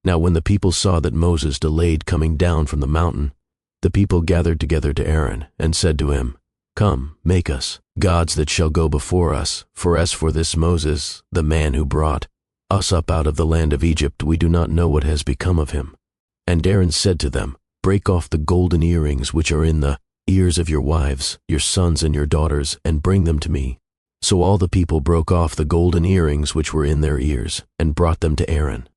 Now when the people saw that Moses delayed coming down from the mountain, the people gathered together to Aaron and said to him, "Come, make us gods that shall go before us, for as for this Moses, the man who brought us up out of the land of Egypt, we do not know what has become of him." And Aaron said to them, "Break off the golden earrings which are in the ears of your wives, your sons and your daughters, and bring them to me." So all the people broke off the golden earrings which were in their ears, and brought them to Aaron.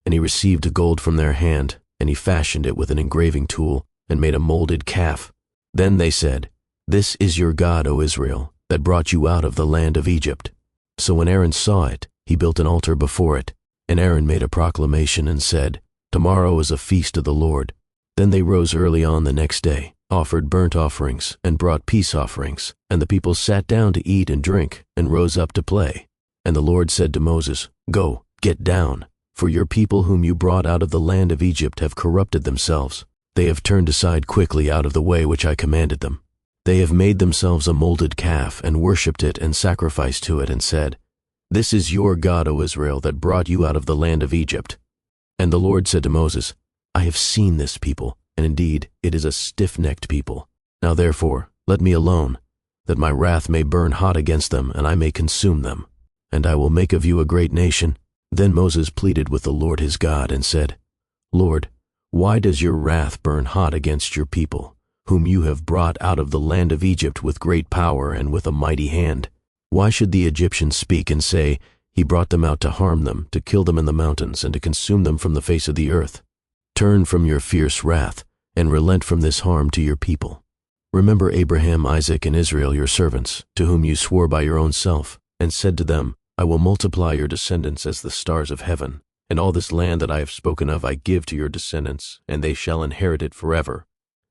And he received the gold from their hand, and he fashioned it with an engraving tool, and made a molded calf. Then they said, "This is your God, O Israel, that brought you out of the land of Egypt." So when Aaron saw it, he built an altar before it, and Aaron made a proclamation and said, "Tomorrow is a feast of the Lord." Then they rose early on the next day, offered burnt offerings, and brought peace offerings, and the people sat down to eat and drink, and rose up to play. And the Lord said to Moses, "Go, get down, for your people whom you brought out of the land of Egypt have corrupted themselves. They have turned aside quickly out of the way which I commanded them. They have made themselves a molded calf, and worshipped it, and sacrificed to it, and said, 'This is your God, O Israel, that brought you out of the land of Egypt.' And the Lord said to Moses, 'I have seen this people, and indeed it is a stiff-necked people. Now therefore let me alone, that my wrath may burn hot against them, and I may consume them. And I will make of you a great nation.' Then Moses pleaded with the Lord his God, and said, 'Lord, why does your wrath burn hot against your people, whom you have brought out of the land of Egypt with great power and with a mighty hand? Why should the Egyptians speak and say, He brought them out to harm them, to kill them in the mountains, and to consume them from the face of the earth? Turn from your fierce wrath, and relent from this harm to your people. Remember Abraham, Isaac, and Israel your servants, to whom you swore by your own self, and said to them, I will multiply your descendants as the stars of heaven, and all this land that I have spoken of I give to your descendants, and they shall inherit it forever.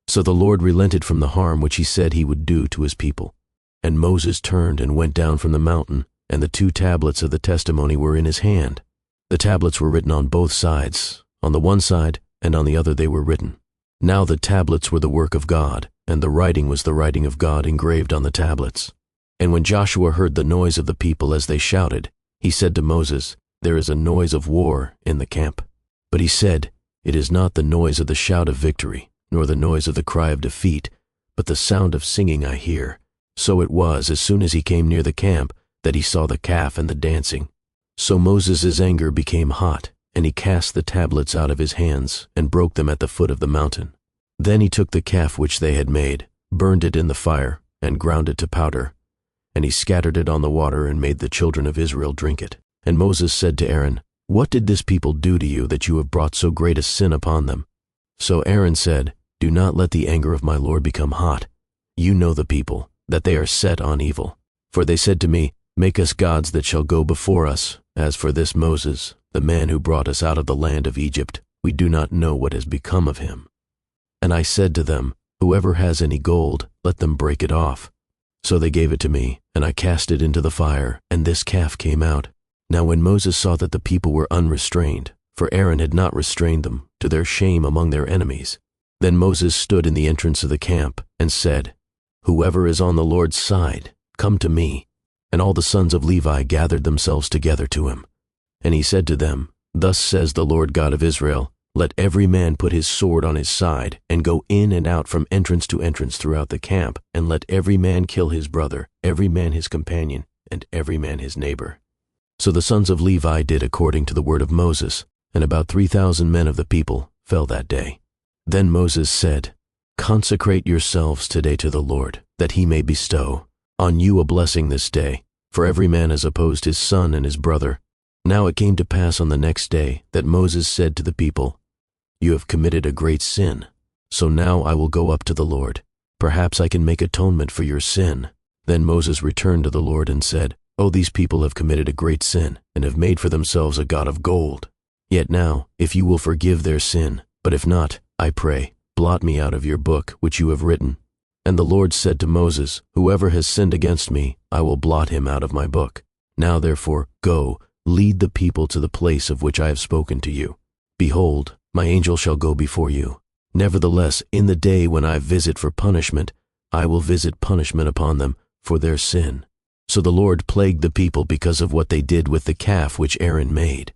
So the Lord relented from the harm which he said he would do to his people. And Moses turned and went down from the mountain, and the 2 tablets of the testimony were in his hand. The tablets were written on both sides, on the one side and on the other they were written. Now the tablets were the work of God, and the writing was the writing of God engraved on the tablets. And when Joshua heard the noise of the people as they shouted, he said to Moses, There is a noise of war in the camp. But he said, It is not the noise of the shout of victory, nor the noise of the cry of defeat, but the sound of singing I hear. So it was, as soon as he came near the camp, that he saw the calf and the dancing. So Moses' anger became hot, and he cast the tablets out of his hands, and broke them at the foot of the mountain. Then he took the calf which they had made, burned it in the fire, and ground it to powder. And he scattered it on the water, and made the children of Israel drink it. And Moses said to Aaron, What did this people do to you, that you have brought so great a sin upon them? So Aaron said, Do not let the anger of my Lord become hot. You know the people, that they are set on evil. For they said to me, Make us gods that shall go before us. As for this Moses, the man who brought us out of the land of Egypt, we do not know what has become of him. And I said to them, Whoever has any gold, let them break it off. So they gave it to me, and I cast it into the fire, and this calf came out. Now when Moses saw that the people were unrestrained, for Aaron had not restrained them, to their shame among their enemies, then Moses stood in the entrance of the camp, and said, Whoever is on the Lord's side, come to me. And all the sons of Levi gathered themselves together to him. And he said to them, Thus says the Lord God of Israel, Let every man put his sword on his side, and go in and out from entrance to entrance throughout the camp, and let every man kill his brother, every man his companion, and every man his neighbor. So the sons of Levi did according to the word of Moses, and about 3,000 men of the people fell that day. Then Moses said, Consecrate yourselves today to the Lord, that he may bestow on you a blessing this day, for every man has opposed his son and his brother. Now it came to pass on the next day that Moses said to the people, You have committed a great sin, so now I will go up to the Lord. Perhaps I can make atonement for your sin. Then Moses returned to the Lord and said, Oh, these people have committed a great sin, and have made for themselves a god of gold. Yet now, if you will forgive their sin, but if not, I pray, blot me out of your book which you have written. And the Lord said to Moses, Whoever has sinned against me, I will blot him out of my book. Now therefore, go, lead the people to the place of which I have spoken to you. Behold, my angel shall go before you. Nevertheless, in the day when I visit for punishment, I will visit punishment upon them for their sin. So the Lord plagued the people because of what they did with the calf which Aaron made.